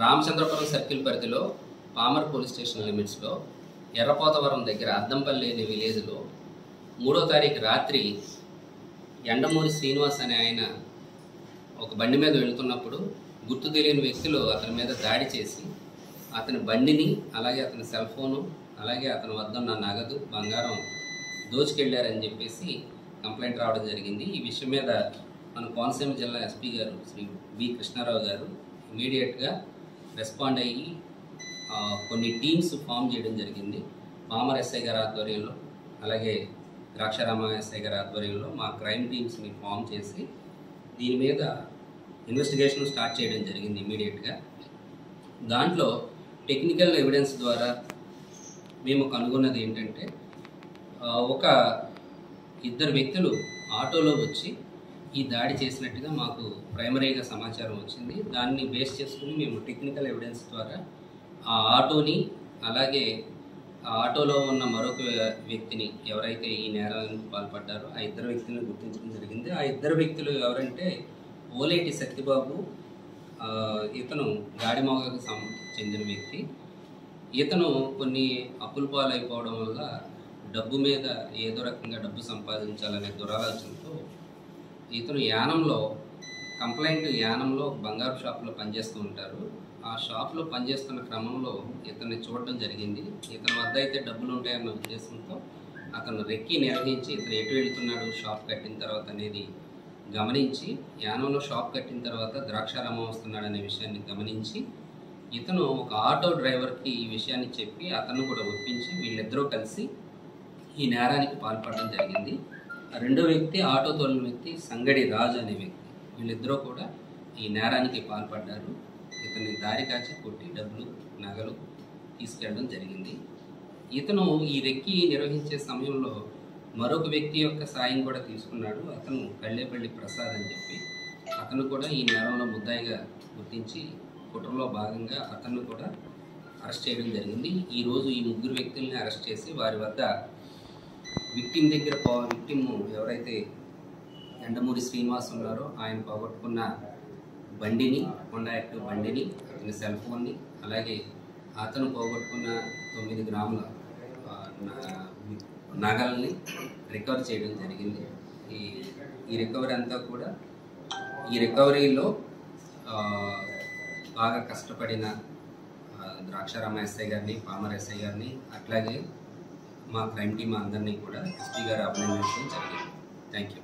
Ramachandrapuram circle పరిధిలో palmar police station లిమిట్స్లో ఎర్రపోతవరం దగ్గర అద్దంపల్లి అనే విలేజ్లో 3వ తారీఖు రాత్రి ఎండమూరి శ్రీనివాస్ అనే ఆయన ఒక బండి మీద వెళ్తున్నప్పుడు గుర్తు తెలియని వ్యక్తులు అతని మీద దాడి చేసి అతని బండిని అలాగే అతని సెల్ ఫోను అలాగే అతని వద్ద ఉన్న నగదు బంగారం దోచుకెళ్లారని చెప్పేసి కంప్లైంట్ రావడం జరిగింది. ఈ విషయం మీద మన కోనసీమ జిల్లా ఎస్పీ గారు శ్రీ బి కృష్ణారావు గారు ఇమీడియట్గా రెస్పాండ్ అయ్యి కొన్ని టీమ్స్ ఫామ్ చేయడం జరిగింది. పామర్ ఎస్ఐ గారి ఆధ్వర్యంలో అలాగే ద్రాక్షారామ ఎస్ఐ గారి ఆధ్వర్యంలో మా క్రైమ్ టీమ్స్ని ఫామ్ చేసి దీని మీద ఇన్వెస్టిగేషన్ స్టార్ట్ చేయడం జరిగింది ఇమీడియట్గా. దాంట్లో టెక్నికల్ ఎవిడెన్స్ ద్వారా మేము కనుగొన్నది ఏంటంటే ఒక ఇద్దరు వ్యక్తులు ఆటోలో వచ్చి ఈ దాడి చేసినట్టుగా మాకు ప్రైమరీగా సమాచారం వచ్చింది. దాన్ని బేస్ చేసుకుని మేము టెక్నికల్ ఎవిడెన్స్ ద్వారా ఆ ఆటోని అలాగే ఆ ఆటోలో ఉన్న మరొక వ్యక్తిని ఎవరైతే ఈ నేరానికి పాల్పడ్డారో ఆ ఇద్దరు వ్యక్తులను గుర్తించడం జరిగింది. ఆ ఇద్దరు వ్యక్తులు ఎవరంటే ఓలేటి సత్యబాబు, ఇతను గాడిమోగకు చెందిన వ్యక్తి. ఇతను కొన్ని అప్పుల పాలైపోవడం వల్ల డబ్బు మీద ఏదో రకంగా డబ్బు సంపాదించాలనే దురాలోచనతో ఇతను యానంలో బంగారు షాప్లో పనిచేస్తూ ఉంటారు. ఆ షాప్లో పనిచేస్తున్న క్రమంలో ఇతన్ని చూడడం జరిగింది. ఇతని వద్ద అయితే డబ్బులు ఉంటాయన్న ఉద్దేశంతో అతను రెక్కి నిర్వహించి ఇతను ఎటు వెళ్తున్నాడు షాప్ కట్టిన తర్వాత అనేది గమనించి, యానంలో షాప్ కట్టిన తర్వాత ద్రాక్షారామం వస్తున్నాడు అనే విషయాన్ని గమనించి ఇతను ఒక ఆటో డ్రైవర్కి ఈ విషయాన్ని చెప్పి అతను కూడా ఒప్పించి వీళ్ళిద్దరూ కలిసి ఈ నేరానికి పాల్పడడం జరిగింది. రెండో వ్యక్తి ఆటో తోలిన వ్యక్తి సంగడి రాజు అనే వ్యక్తి. వీళ్ళిద్దరూ కూడా ఈ నేరానికి పాల్పడ్డారు. ఇతన్ని దారి కాచి కొట్టి డబ్బులు నగలు తీసుకెళ్ళడం జరిగింది. ఇతను ఈ రెక్కి నిర్వహించే సమయంలో మరొక వ్యక్తి యొక్క సాయం కూడా తీసుకున్నాడు. అతను కళ్ళేపల్లి ప్రసాద్ అని చెప్పి అతను కూడా ఈ నేరంలో ముద్దాయిగా గుర్తించి కుట్రలో భాగంగా అతన్ని కూడా అరెస్ట్ చేయడం జరిగింది. ఈరోజు ఈ ముగ్గురు వ్యక్తుల్ని అరెస్ట్ చేసి వారి వద్ద విక్టిమ్ ఎవరైతే ఎండమూరి శ్రీనివాస్ ఉన్నారో ఆయన పోగొట్టుకున్న బండిని, హోండా యాక్టివ్ బండిని, అతని సెల్ ఫోన్ని అలాగే అతను పోగొట్టుకున్న 9 గ్రాముల నగల్ని రికవర్ చేయడం జరిగింది. ఈ రికవరీ అంతా కూడా ఈ రికవరీలో బాగా కష్టపడిన ద్రాక్షారామ ఎస్ఐ గారిని, పామర్ ఎస్ఐ గారిని అట్లాగే మా క్రైమ్ టీమ్ అందరినీ కూడా ఎస్పీ గారు అభినందించడం జరిగింది. Thank you.